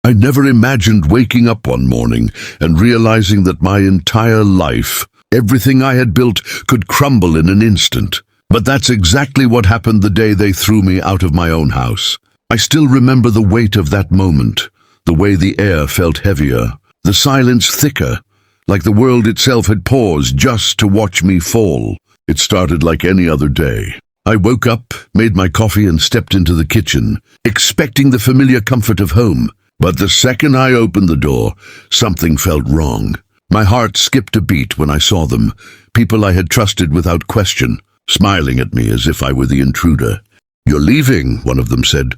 I never imagined waking up one morning and realizing that my entire life, everything I had built, could crumble in an instant. But that's exactly what happened the day they threw me out of my own house. I still remember the weight of that moment, the way the air felt heavier, the silence thicker, like the world itself had paused just to watch me fall. It started like any other day. I woke up, made my coffee and stepped into the kitchen, expecting the familiar comfort of home. But the second I opened the door, something felt wrong. My heart skipped a beat when I saw them, people I had trusted without question, smiling at me as if I were the intruder. "You're leaving," one of them said,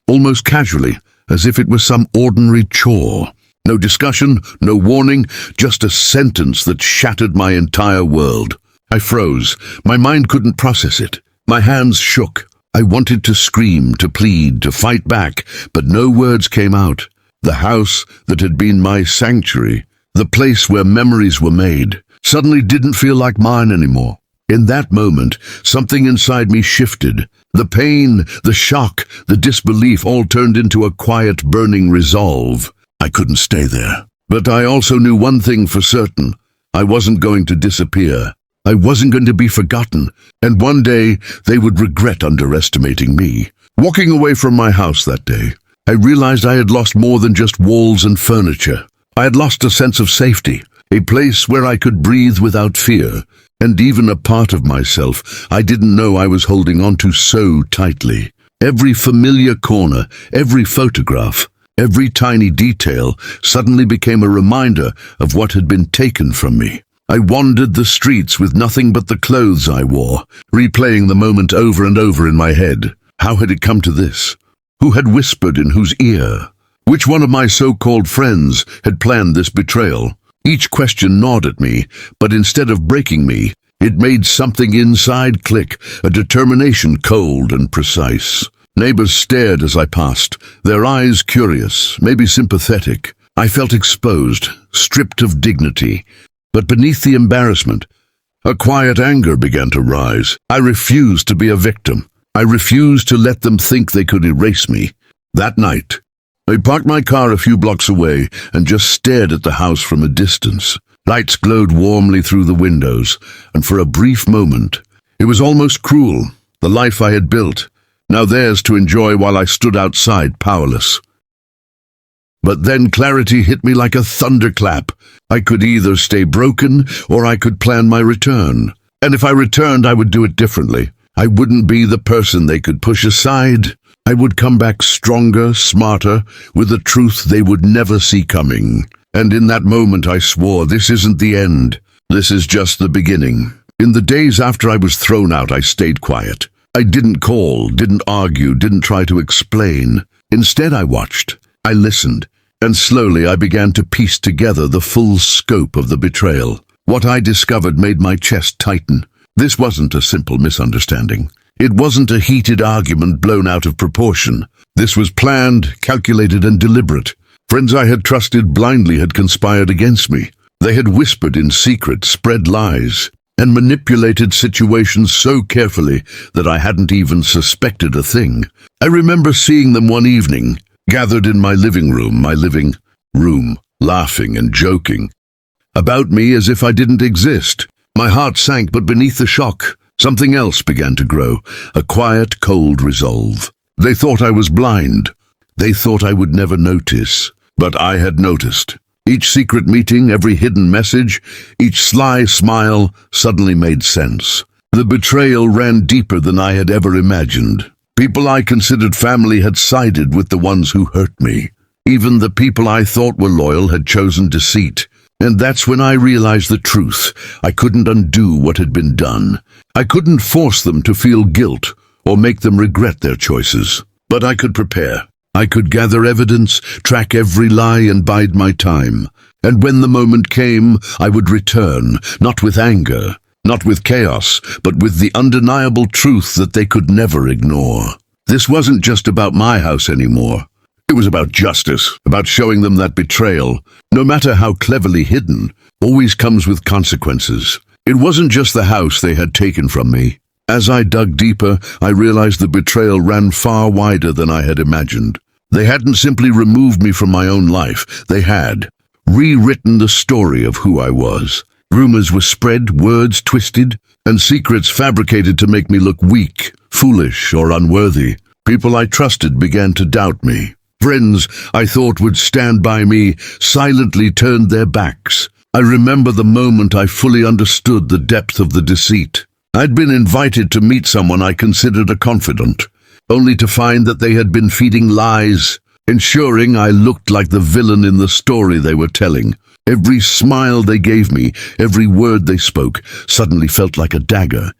almost casually, as if it was some ordinary chore. No discussion, no warning, just a sentence that shattered my entire world. I froze. My mind couldn't process it. My hands shook. I wanted to scream, to plead, to fight back, but no words came out. The house that had been my sanctuary, the place where memories were made, suddenly didn't feel like mine anymore. In that moment, something inside me shifted. The pain, the shock, the disbelief all turned into a quiet, burning resolve. I couldn't stay there. But I also knew one thing for certain. I wasn't going to disappear. I wasn't going to be forgotten, and one day they would regret underestimating me. Walking away from my house that day, I realized I had lost more than just walls and furniture. I had lost a sense of safety, a place where I could breathe without fear, and even a part of myself I didn't know I was holding on to so tightly. Every familiar corner, every photograph, every tiny detail suddenly became a reminder of what had been taken from me. I wandered the streets with nothing but the clothes I wore, replaying the moment over and over in my head. How had it come to this? Who had whispered in whose ear? Which one of my so-called friends had planned this betrayal? Each question gnawed at me, but instead of breaking me, it made something inside click, a determination cold and precise. Neighbors stared as I passed, their eyes curious, maybe sympathetic. I felt exposed, stripped of dignity. But beneath the embarrassment, a quiet anger began to rise. I refused to be a victim. I refused to let them think they could erase me. That night, I parked my car a few blocks away and just stared at the house from a distance. Lights glowed warmly through the windows, and for a brief moment, it was almost cruel. The life I had built, now theirs to enjoy while I stood outside powerless. But then clarity hit me like a thunderclap. I could either stay broken or I could plan my return. And if I returned, I would do it differently. I wouldn't be the person they could push aside. I would come back stronger, smarter, with a truth they would never see coming. And in that moment I swore, this isn't the end. This is just the beginning. In the days after I was thrown out, I stayed quiet. I didn't call, didn't argue, didn't try to explain. Instead, I watched. I listened, and slowly I began to piece together the full scope of the betrayal. What I discovered made my chest tighten. This wasn't a simple misunderstanding. It wasn't a heated argument blown out of proportion. This was planned, calculated, and deliberate. Friends I had trusted blindly had conspired against me. They had whispered in secret, spread lies, and manipulated situations so carefully that I hadn't even suspected a thing. I remember seeing them one evening, gathered in my living room, laughing and joking about me as if I didn't exist. My heart sank, but beneath the shock, something else began to grow, a quiet, cold resolve. They thought I was blind. They thought I would never notice. But I had noticed. Each secret meeting, every hidden message, each sly smile suddenly made sense. The betrayal ran deeper than I had ever imagined. People I considered family had sided with the ones who hurt me. Even the people I thought were loyal had chosen deceit. And that's when I realized the truth. I couldn't undo what had been done. I couldn't force them to feel guilt or make them regret their choices. But I could prepare. I could gather evidence, track every lie, and bide my time. And when the moment came, I would return, not with anger, not with chaos, but with the undeniable truth that they could never ignore. This wasn't just about my house anymore. It was about justice, about showing them that betrayal, no matter how cleverly hidden, always comes with consequences. It wasn't just the house they had taken from me. As I dug deeper, I realized the betrayal ran far wider than I had imagined. They hadn't simply removed me from my own life. They had rewritten the story of who I was. Rumors were spread, words twisted, and secrets fabricated to make me look weak, foolish, or unworthy. People I trusted began to doubt me. Friends I thought would stand by me silently turned their backs. I remember the moment I fully understood the depth of the deceit. I'd been invited to meet someone I considered a confidant, only to find that they had been feeding lies, ensuring I looked like the villain in the story they were telling. Every smile they gave me, every word they spoke, suddenly felt like a dagger.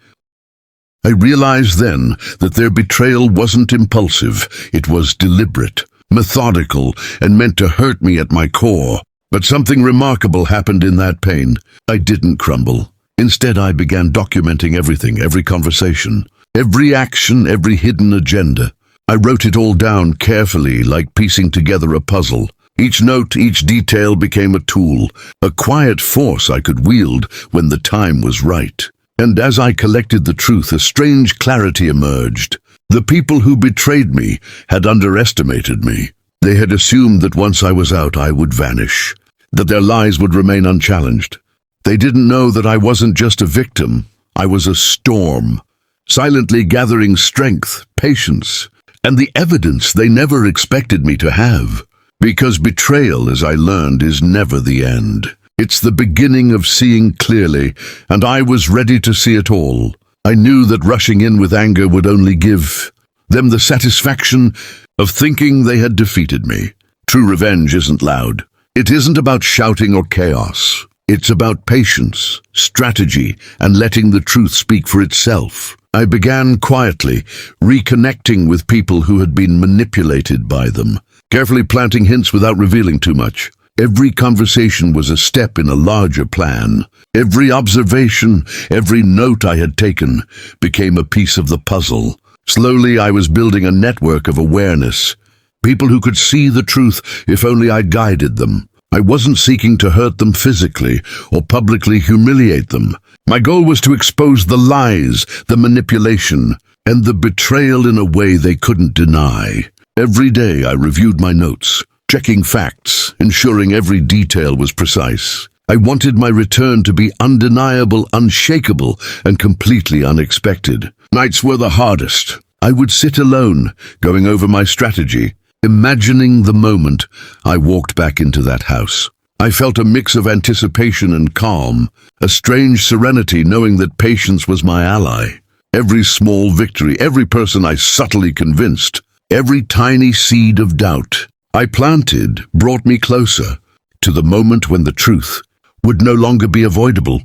I realized then that their betrayal wasn't impulsive, it was deliberate, methodical, and meant to hurt me at my core. But something remarkable happened in that pain. I didn't crumble. Instead, I began documenting everything, every conversation, every action, every hidden agenda. I wrote it all down carefully, like piecing together a puzzle. Each note, each detail became a tool, a quiet force I could wield when the time was right. And as I collected the truth, a strange clarity emerged. The people who betrayed me had underestimated me. They had assumed that once I was out, I would vanish, that their lies would remain unchallenged. They didn't know that I wasn't just a victim. I was a storm, silently gathering strength, patience, and the evidence they never expected me to have. Because betrayal, as I learned, is never the end. It's the beginning of seeing clearly, and I was ready to see it all. I knew that rushing in with anger would only give them the satisfaction of thinking they had defeated me. True revenge isn't loud. It isn't about shouting or chaos. It's about patience, strategy, and letting the truth speak for itself. I began quietly, reconnecting with people who had been manipulated by them, carefully planting hints without revealing too much. Every conversation was a step in a larger plan. Every observation, every note I had taken became a piece of the puzzle. Slowly, I was building a network of awareness. People who could see the truth if only I guided them. I wasn't seeking to hurt them physically or publicly humiliate them. My goal was to expose the lies, the manipulation, and the betrayal in a way they couldn't deny. Every day I reviewed my notes, checking facts, ensuring every detail was precise. I wanted my return to be undeniable, unshakable, and completely unexpected. Nights were the hardest. I would sit alone, going over my strategy, imagining the moment I walked back into that house. I felt a mix of anticipation and calm, a strange serenity knowing that patience was my ally. Every small victory, every person I subtly convinced, every tiny seed of doubt I planted brought me closer to the moment when the truth would no longer be avoidable.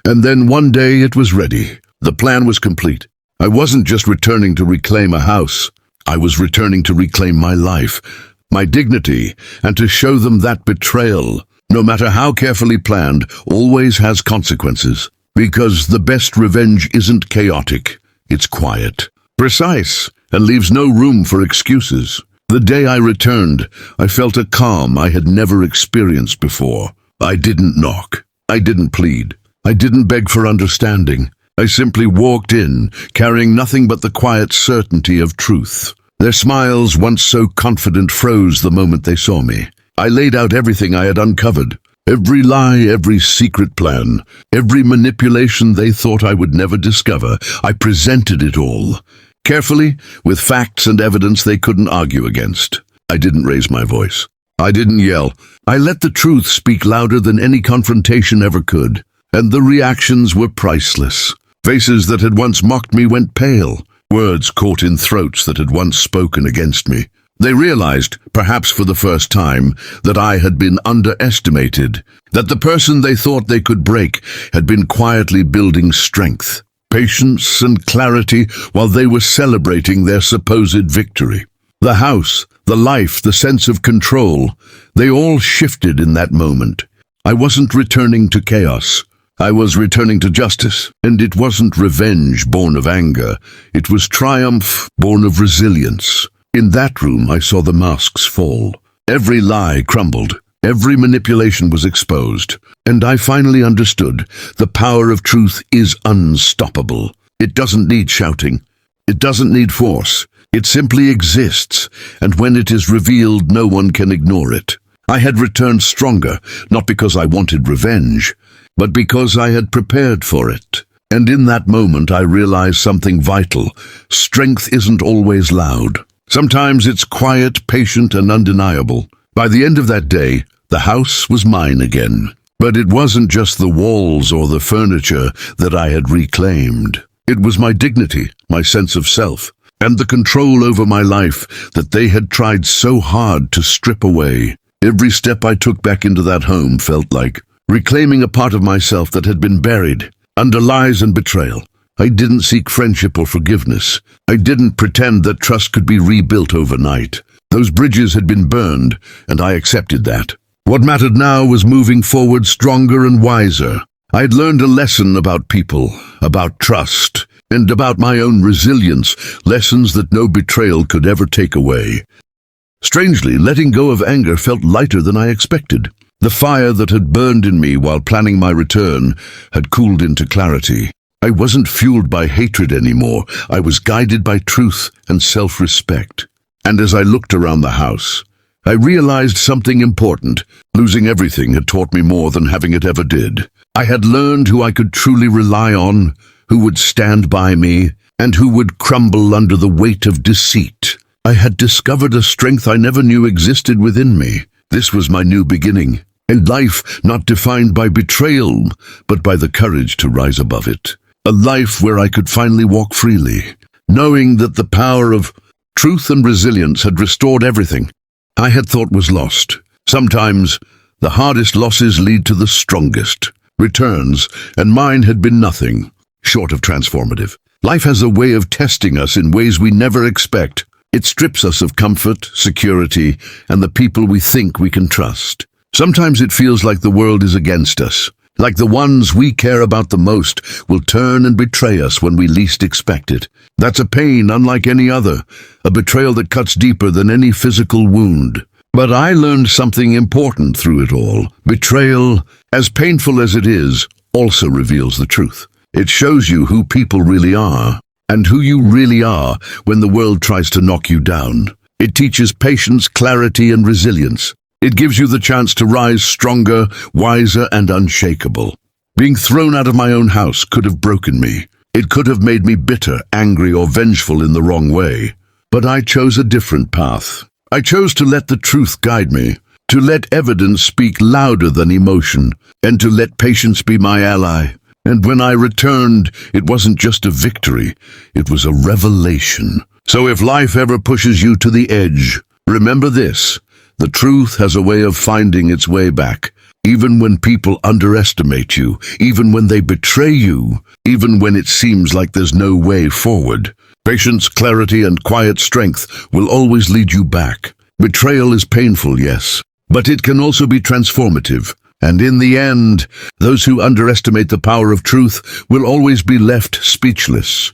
And then one day it was ready. The plan was complete. I wasn't just returning to reclaim a house. I was returning to reclaim my life, my dignity, and to show them that betrayal, no matter how carefully planned, always has consequences. Because the best revenge isn't chaotic, it's quiet, precise, and leaves no room for excuses. The day I returned, I felt a calm I had never experienced before. I didn't knock. I didn't plead. I didn't beg for understanding. I simply walked in, carrying nothing but the quiet certainty of truth. Their smiles, once so confident, froze the moment they saw me. I laid out everything I had uncovered. Every lie, every secret plan, every manipulation they thought I would never discover. I presented it all. Carefully, with facts and evidence they couldn't argue against. I didn't raise my voice. I didn't yell. I let the truth speak louder than any confrontation ever could. And the reactions were priceless. Faces that had once mocked me went pale. Words caught in throats that had once spoken against me. They realized, perhaps for the first time, that I had been underestimated. That the person they thought they could break had been quietly building strength, patience, and clarity while they were celebrating their supposed victory. The house, the life, the sense of control, they all shifted in that moment. I wasn't returning to chaos. I was returning to justice, and it wasn't revenge born of anger. It was triumph born of resilience. In that room, I saw the masks fall. Every lie crumbled. Every manipulation was exposed. And I finally understood the power of truth is unstoppable. It doesn't need shouting. It doesn't need force. It simply exists, and when it is revealed, no one can ignore it. I had returned stronger, not because I wanted revenge, but because I had prepared for it. And in that moment I realized something vital. Strength isn't always loud. Sometimes it's quiet, patient, and undeniable. By the end of that day, the house was mine again. But it wasn't just the walls or the furniture that I had reclaimed. It was my dignity, my sense of self, and the control over my life that they had tried so hard to strip away. Every step I took back into that home felt like reclaiming a part of myself that had been buried under lies and betrayal. I didn't seek friendship or forgiveness. I didn't pretend that trust could be rebuilt overnight. Those bridges had been burned, and I accepted that. What mattered now was moving forward stronger and wiser. I had learned a lesson about people, about trust, and about my own resilience, lessons that no betrayal could ever take away. Strangely, letting go of anger felt lighter than I expected. The fire that had burned in me while planning my return had cooled into clarity. I wasn't fueled by hatred anymore. I was guided by truth and self-respect. And as I looked around the house, I realized something important. Losing everything had taught me more than having it ever did. I had learned who I could truly rely on, who would stand by me, and who would crumble under the weight of deceit. I had discovered a strength I never knew existed within me. This was my new beginning, a life not defined by betrayal, but by the courage to rise above it. A life where I could finally walk freely, knowing that the power of truth and resilience had restored everything I had thought was lost. Sometimes the hardest losses lead to the strongest returns, and mine had been nothing short of transformative. Life has a way of testing us in ways we never expect. It strips us of comfort, security, and the people we think we can trust. Sometimes it feels like the world is against us, like the ones we care about the most will turn and betray us when we least expect it. That's a pain unlike any other, a betrayal that cuts deeper than any physical wound. But I learned something important through it all. Betrayal, as painful as it is, also reveals the truth. It shows you who people really are, and who you really are when the world tries to knock you down. It teaches patience, clarity, and resilience. It gives you the chance to rise stronger, wiser, and unshakable. Being thrown out of my own house could have broken me. It could have made me bitter, angry, or vengeful in the wrong way. But I chose a different path. I chose to let the truth guide me, to let evidence speak louder than emotion, and to let patience be my ally. And when I returned, it wasn't just a victory, it was a revelation. So if life ever pushes you to the edge, remember this: the truth has a way of finding its way back. Even when people underestimate you, even when they betray you, even when it seems like there's no way forward, patience, clarity, and quiet strength will always lead you back. Betrayal is painful, yes, but it can also be transformative. And in the end, those who underestimate the power of truth will always be left speechless.